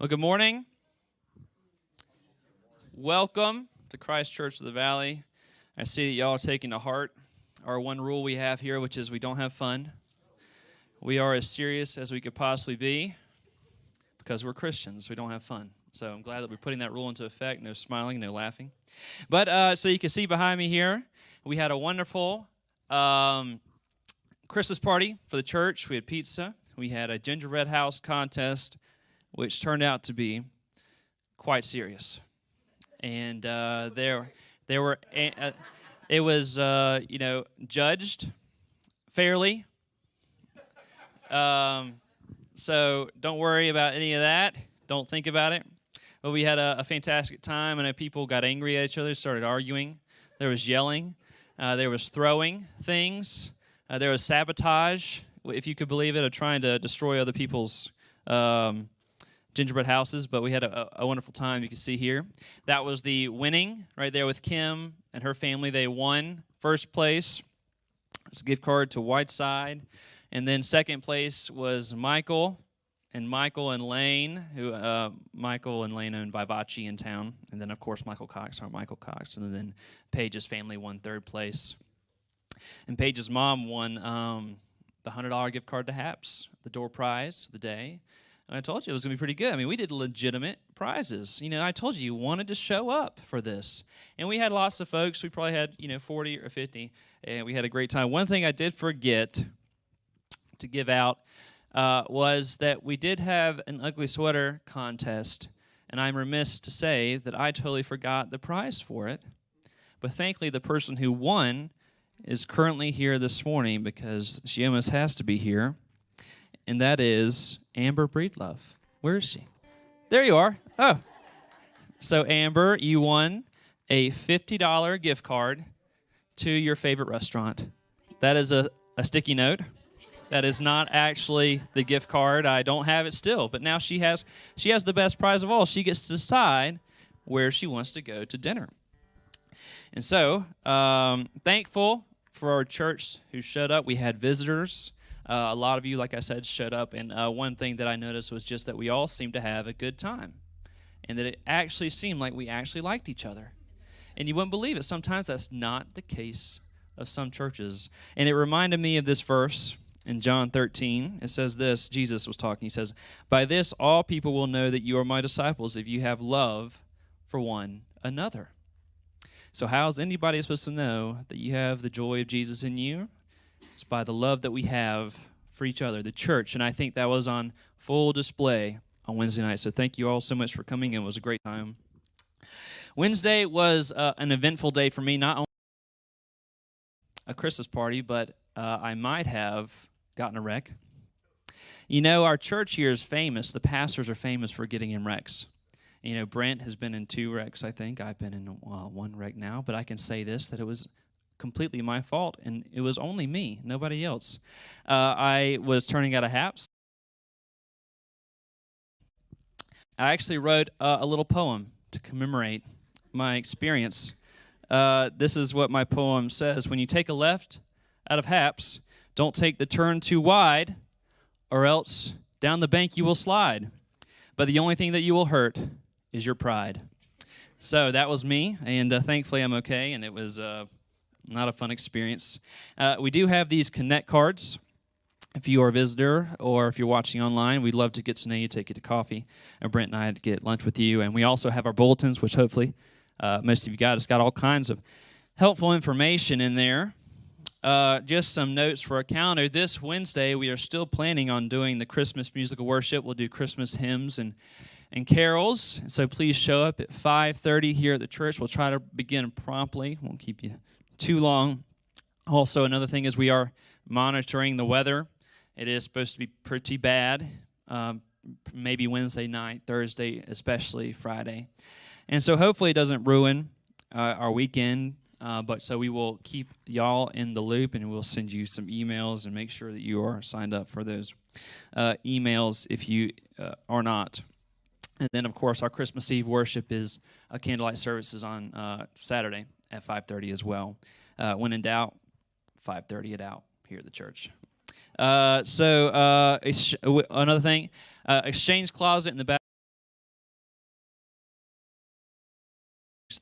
Well, good morning. Welcome to Christ Church of the Valley. I see that y'all are taking to heart our one rule we have here, which is we don't have fun. We are as serious as we could possibly be because we're Christians. We don't have fun. So I'm glad that we're putting that rule into effect. No smiling, no laughing. But so you can see behind me here, we had a wonderful Christmas party for the church. We had pizza. We had a gingerbread house contest, which turned out to be quite serious. And it was judged fairly. So don't worry about any of that. Don't think about it. But we had a fantastic time, and people got angry at each other, started arguing. There was yelling. There was throwing things. There was sabotage, if you could believe it, of trying to destroy other people's gingerbread houses, but we had a wonderful time. You can see here. That was the winning right there with Kim and her family. They won first place. It's a gift card to Whiteside. And then second place was Michael and Lane, who Michael and Lane own Vivace in town. And then, of course, Michael Cox. And then Paige's family won third place. And Paige's mom won the $100 gift card to Haps, the door prize of the day. I told you it was going to be pretty good. I mean, we did legitimate prizes. I told you wanted to show up for this. And we had lots of folks. We probably had, 40 or 50, and we had a great time. One thing I did forget to give out was that we did have an ugly sweater contest, and I'm remiss to say that I totally forgot the prize for it. But thankfully, the person who won is currently here this morning because she almost has to be here. And that is Amber Breedlove. Where is she? There you are. Oh. So, Amber, you won a $50 gift card to your favorite restaurant. That is a sticky note. That is not actually the gift card. I don't have it still. But now she has the best prize of all. She gets to decide where she wants to go to dinner. And so, thankful for our church who showed up. We had visitors. A lot of you, like I said, showed up, and one thing that I noticed was just that we all seemed to have a good time, and that it actually seemed like we actually liked each other. And you wouldn't believe it. Sometimes that's not the case of some churches. And it reminded me of this verse in John 13. It says this, Jesus was talking. He says, "By this all people will know that you are my disciples if you have love for one another." So how is anybody supposed to know that you have the joy of Jesus in you? It's by the love that we have for each other, the church. And I think that was on full display on Wednesday night. So thank you all so much for coming. It was a great time. Wednesday was an eventful day for me, not only a Christmas party, but I might have gotten a wreck. Our church here is famous. The pastors are famous for getting in wrecks. Brent has been in 2 wrecks, I think. I've been in 1 wreck now. But I can say this, that it was completely my fault, and it was only me, nobody else. I was turning out of Haps. I actually wrote a little poem to commemorate my experience. This is what my poem says. When you take a left out of Haps, don't take the turn too wide, or else down the bank you will slide. But the only thing that you will hurt is your pride. So that was me, and thankfully I'm okay, and it was not a fun experience. We do have these Connect cards. If you are a visitor or if you're watching online, we'd love to get to know you, take you to coffee. Brent and I had to get lunch with you. And we also have our bulletins, which hopefully most of you got. It's got all kinds of helpful information in there. Just some notes for a calendar. This Wednesday, we are still planning on doing the Christmas musical worship. We'll do Christmas hymns and carols. So please show up at 5:30 here at the church. We'll try to begin promptly. Won't keep you too long. Also, another thing is we are monitoring the weather. It is supposed to be pretty bad, maybe Wednesday night, Thursday, especially Friday. And so hopefully it doesn't ruin our weekend, but so we will keep y'all in the loop, and we'll send you some emails and make sure that you are signed up for those emails if you are not. And then, of course, our Christmas Eve worship is a candlelight services on Saturday at 5:30 as well. When in doubt, 5:30 it out here at the church. Another thing, exchange closet in the back.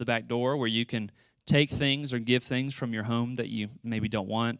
the back door where you can take things or give things from your home that you maybe don't want.